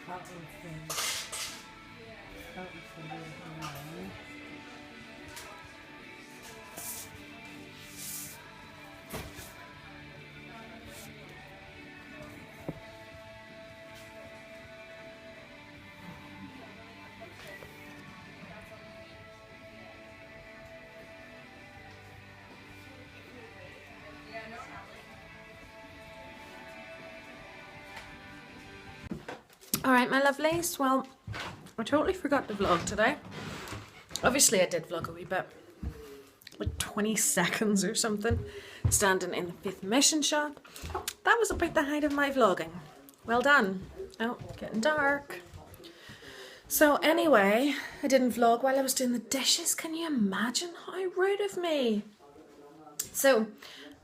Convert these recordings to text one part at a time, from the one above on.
That was the reason. Alright, my lovelies, well, I totally forgot to vlog today. Obviously I did vlog a wee bit, like 20 seconds or something, standing in the Fifth Mission shop. That was about the height of my vlogging. Well done. Oh, getting dark. So anyway, I didn't vlog while I was doing the dishes. Can you imagine how rude of me? So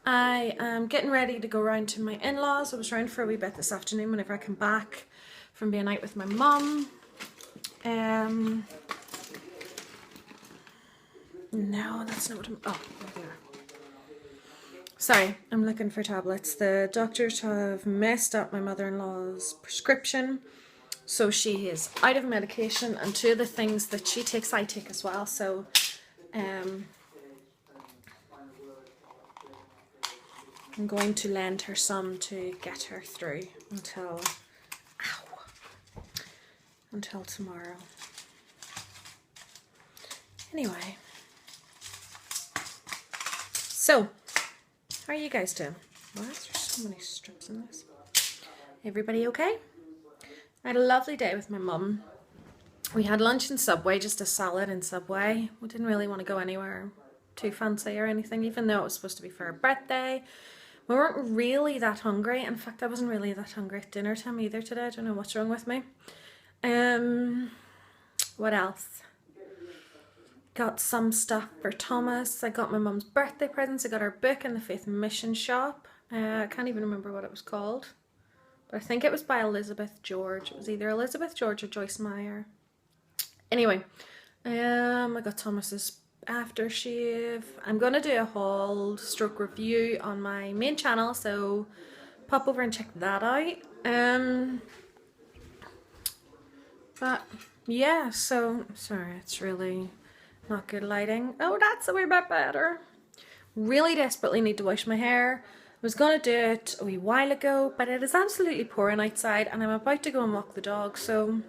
I am getting ready to go round to my in-laws. I was round for a wee bit this afternoon whenever I come back from being out with my mum. No, that's not what I'm... Oh, there. Sorry, I'm looking for tablets. The doctors have messed up my mother-in-law's prescription. So she is out of medication, and two of the things that she takes, I take as well. So, I'm going to lend her some to get her through until tomorrow. Anyway, so how are you guys doing? Why is there so many strips in this? Everybody okay? I had a lovely day with my mum. We had lunch in Subway, just a salad in Subway. We didn't really want to go anywhere too fancy or anything, even though it was supposed to be for her birthday. We weren't really that hungry. In fact, I wasn't really that hungry at dinner time either today. I don't know what's wrong with me. What else? Got some stuff for Thomas. I got my mum's birthday presents. I got her book in the Faith Mission shop. I can't even remember what it was called. But I think it was by Elizabeth George. It was either Elizabeth George or Joyce Meyer. Anyway, I got Thomas's aftershave. I'm going to do a haul stroke review on my main channel, so pop over and check that out. But yeah, so sorry, it's really not good lighting. Oh, that's a wee bit better. Really desperately need to wash my hair. I was going to do it a wee while ago, but it is absolutely pouring outside and I'm about to go and walk the dog, so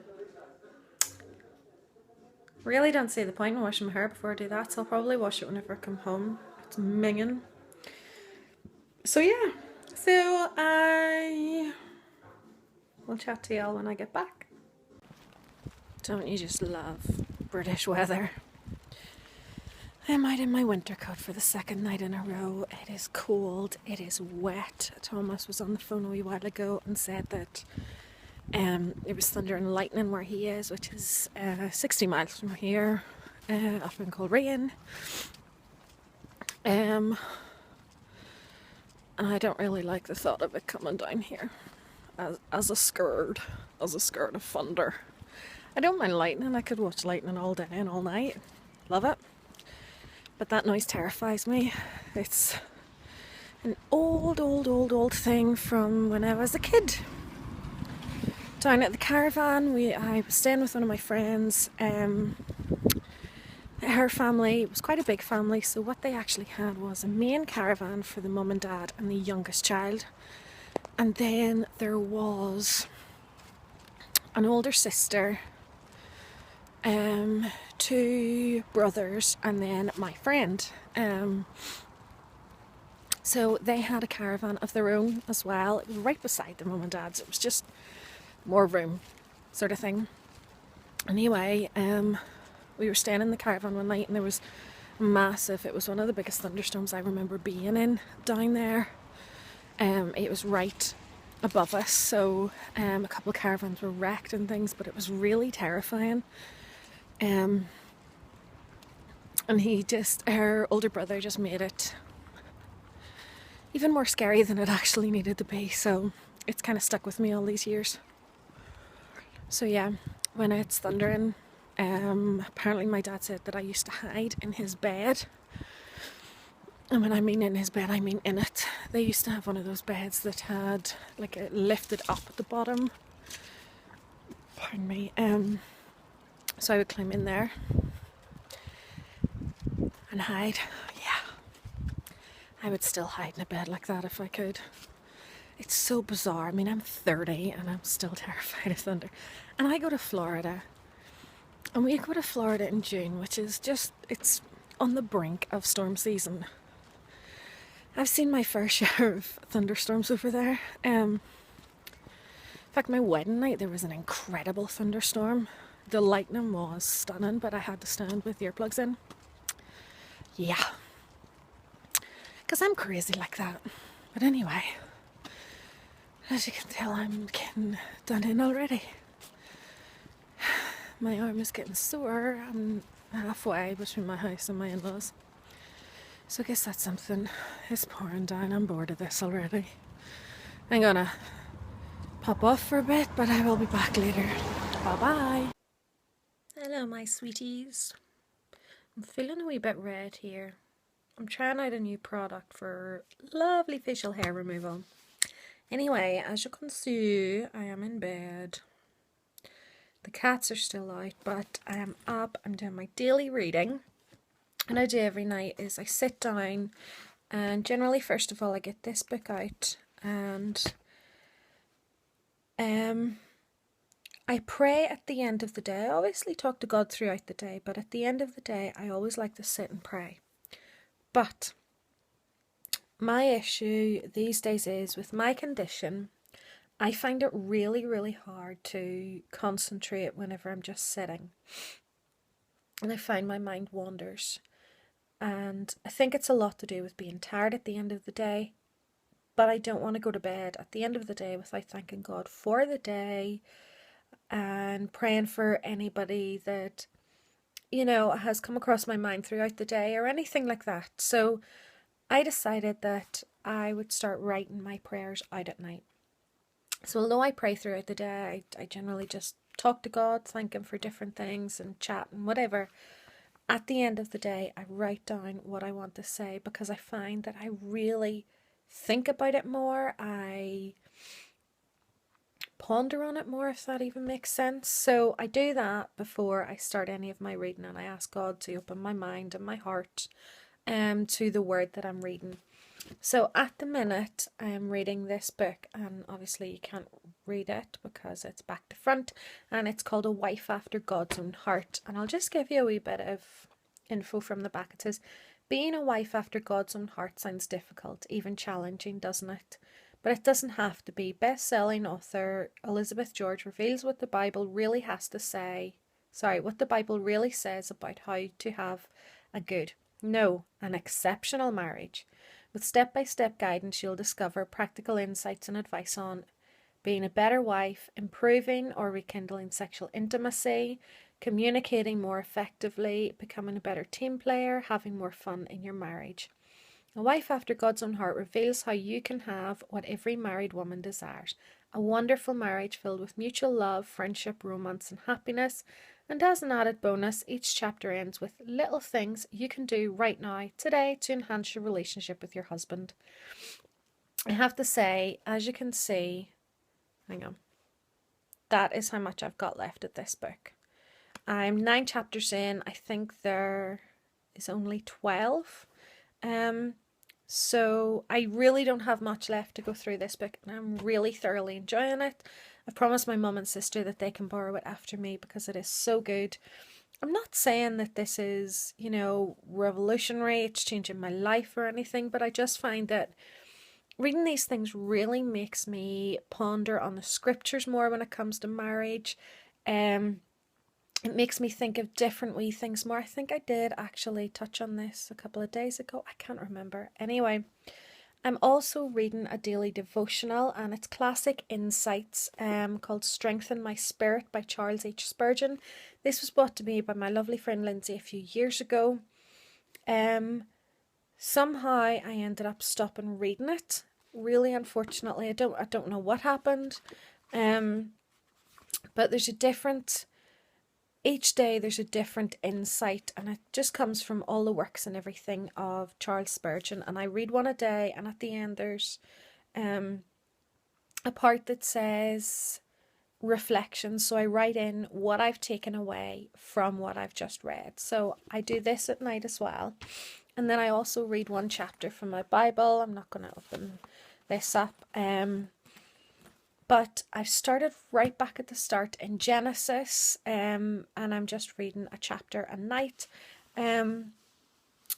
really don't see the point in washing my hair before I do that, so I'll probably wash it whenever I come home. It's minging. So yeah, so I will chat to y'all when I get back. Don't you just love British weather? I'm out in my winter coat for the second night in a row. It is cold, it is wet. Thomas was on the phone a wee while ago and said that it was thunder and lightning where he is, which is 60 miles from here, up in Coleraine. And I don't really like the thought of it coming down here as a scared of thunder. I don't mind lightning. I could watch lightning all day and all night. Love it. But that noise terrifies me. It's an old thing from when I was a kid. Down at the caravan, I was staying with one of my friends. Her family was quite a big family, so what they actually had was a main caravan for the mum and dad and the youngest child. And then there was an older sister, two brothers, and then my friend. So they had a caravan of their own as well. It was right beside the mum and dad's. It was just more room sort of thing. Anyway, we were staying in the caravan one night and there was massive, it was one of the biggest thunderstorms I remember being in down there. It was right above us, so a couple of caravans were wrecked and things, but it was really terrifying. And her older brother just made it even more scary than it actually needed to be, so it's kind of stuck with me all these years. So yeah, when it's thundering, apparently my dad said that I used to hide in his bed. And when I mean in his bed, I mean in it. They used to have one of those beds that had like it lifted up at the bottom. pardon me. So I would climb in there and hide. Yeah, I would still hide in a bed like that if I could. It's so bizarre. I mean, I'm 30 and I'm still terrified of thunder. And I go to Florida. And we go to Florida in June, which is just, it's on the brink of storm season. I've seen my fair share of thunderstorms over there. In fact, my wedding night, there was an incredible thunderstorm. The lightning was stunning, but I had to stand with earplugs in. Yeah. Because I'm crazy like that. But anyway, as you can tell, I'm getting done in already. My arm is getting sore. I'm halfway between my house and my in-laws. So I guess that's something. It's pouring down. I'm bored of this already. I'm gonna pop off for a bit, but I will be back later. Bye-bye. Hello, my sweeties. I'm feeling a wee bit red here. I'm trying out a new product for lovely facial hair removal. Anyway, as you can see, I am in bed. The cats are still out, but I am up. I'm doing my daily reading. And I do every night is I sit down and generally, first of all, I get this book out and I pray at the end of the day. I obviously talk to God throughout the day, but at the end of the day, I always like to sit and pray. But my issue these days is with my condition, I find it really, really hard to concentrate whenever I'm just sitting. And I find my mind wanders. And I think it's a lot to do with being tired at the end of the day. But I don't want to go to bed at the end of the day without thanking God for the day and praying for anybody that, you know, has come across my mind throughout the day or anything like that. So I decided that I would start writing my prayers out at night. So although I pray throughout the day, I generally just talk to God, thank Him for different things and chat and whatever. At the end of the day, I write down what I want to say because I find that I really think about it more. I ponder on it more, if that even makes sense. So I do that before I start any of my reading, and I ask God to open my mind and my heart to the word that I'm reading. So at the minute I am reading this book, and obviously you can't read it because it's back to front, and it's called A Wife After God's Own Heart. And I'll just give you a wee bit of info from the back. It says, being a wife after God's own heart sounds difficult, even challenging, doesn't it? But it doesn't have to be. Best-selling author Elizabeth George reveals what the Bible really has to say. What the Bible really says about how to have a good, no, an exceptional marriage. With step-by-step guidance, you'll discover practical insights and advice on being a better wife, improving or rekindling sexual intimacy, communicating more effectively, becoming a better team player, having more fun in your marriage. A Wife After God's Own Heart reveals how you can have what every married woman desires, a wonderful marriage filled with mutual love, friendship, romance and happiness. And as an added bonus, each chapter ends with little things you can do right now, today, to enhance your relationship with your husband. I have to say, as you can see, hang on, that is how much I've got left at this book. I'm 9 chapters in. I think there is only 12. So I really don't have much left to go through this book, and I'm really thoroughly enjoying it. I've promised my mum and sister that they can borrow it after me because it is so good. I'm not saying that this is, you know, revolutionary, it's changing my life or anything, but I just find that reading these things really makes me ponder on the scriptures more when it comes to marriage. It makes me think of different wee things more. I think I did actually touch on this a couple of days ago. I can't remember. Anyway, I'm also reading a daily devotional, and it's classic insights called Strengthen My Spirit by Charles H. Spurgeon. This was brought to me by my lovely friend Lindsay a few years ago. Somehow I ended up stopping reading it. Really, unfortunately, I don't know what happened. But there's a different... Each day there's a different insight, and it just comes from all the works and everything of Charles Spurgeon. And I read one a day, and at the end there's a part that says, reflections. So I write in what I've taken away from what I've just read. So I do this at night as well. And then I also read one chapter from my Bible. I'm not going to open this up. But I've started right back at the start in Genesis. And I'm just reading a chapter a night.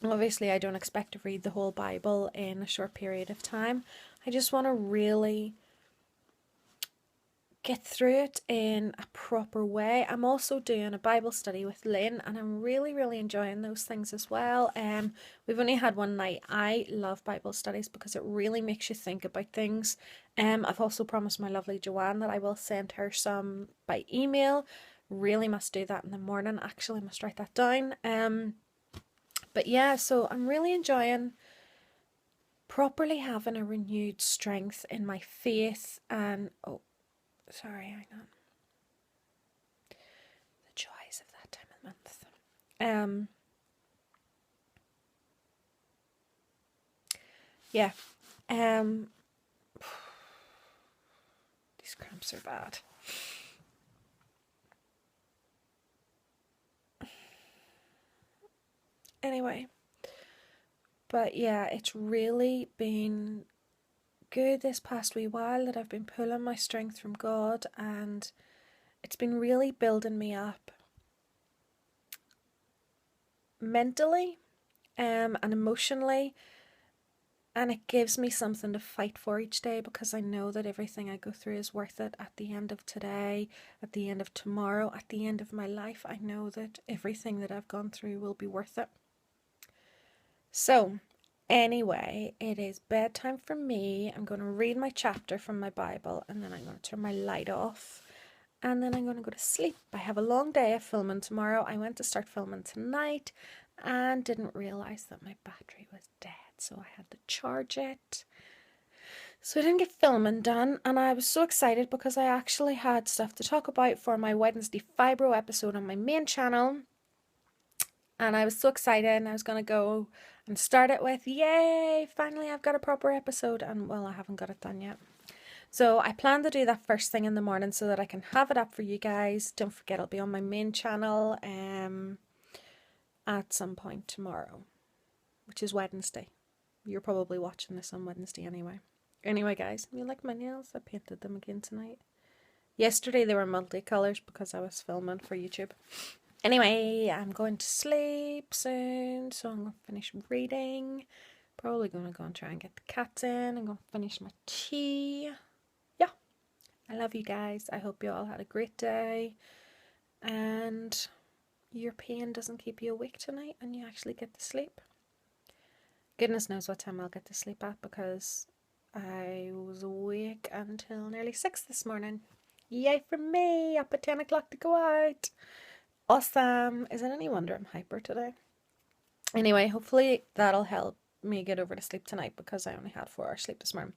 Obviously, I don't expect to read the whole Bible in a short period of time. I just want to really get through it in a proper way. I'm also doing a Bible study with Lynn, and I'm really, really enjoying those things as well. We've only had one night. I love Bible studies because it really makes you think about things. I've also promised my lovely Joanne that I will send her some by email. Really must do that in the morning. Actually, I must write that down. But yeah, so I'm really enjoying properly having a renewed strength in my faith and sorry, hang on. The joys of that time of month. Yeah. These cramps are bad. Anyway. But yeah, it's really been good this past wee while that I've been pulling my strength from God, and it's been really building me up mentally and emotionally, and it gives me something to fight for each day because I know that everything I go through is worth it at the end of today, at the end of tomorrow, at the end of my life. I know that everything that I've gone through will be worth it. So anyway, it is bedtime for me. I'm going to read my chapter from my Bible, and then I'm going to turn my light off, and then I'm going to go to sleep. I have a long day of filming tomorrow. I went to start filming tonight and didn't realise that my battery was dead, so I had to charge it. So I didn't get filming done, and I was so excited because I actually had stuff to talk about for my Wednesday Fibro episode on my main channel. And I was so excited, and I was going to go and start it with, yay, finally I've got a proper episode, and well, I haven't got it done yet. So I plan to do that first thing in the morning so that I can have it up for you guys. Don't forget, it'll be on my main channel at some point tomorrow, which is Wednesday. You're probably watching this on Wednesday anyway. Anyway, guys, you like my nails? I painted them again tonight. Yesterday they were multicolours because I was filming for YouTube. Anyway, I'm going to sleep soon, so I'm going to finish reading. Probably going to go and try and get the cats in. I'm going to finish my tea. Yeah, I love you guys. I hope you all had a great day. And your pain doesn't keep you awake tonight and you actually get to sleep. Goodness knows what time I'll get to sleep at because I was awake until nearly 6 this morning. Yay for me! Up at 10 o'clock to go out. Awesome. Is it any wonder I'm hyper today? Anyway, hopefully that'll help me get over to sleep tonight because I only had 4 hours sleep this morning.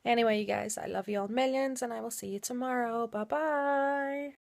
Anyway, you guys, I love you all millions and I will see you tomorrow. Bye bye.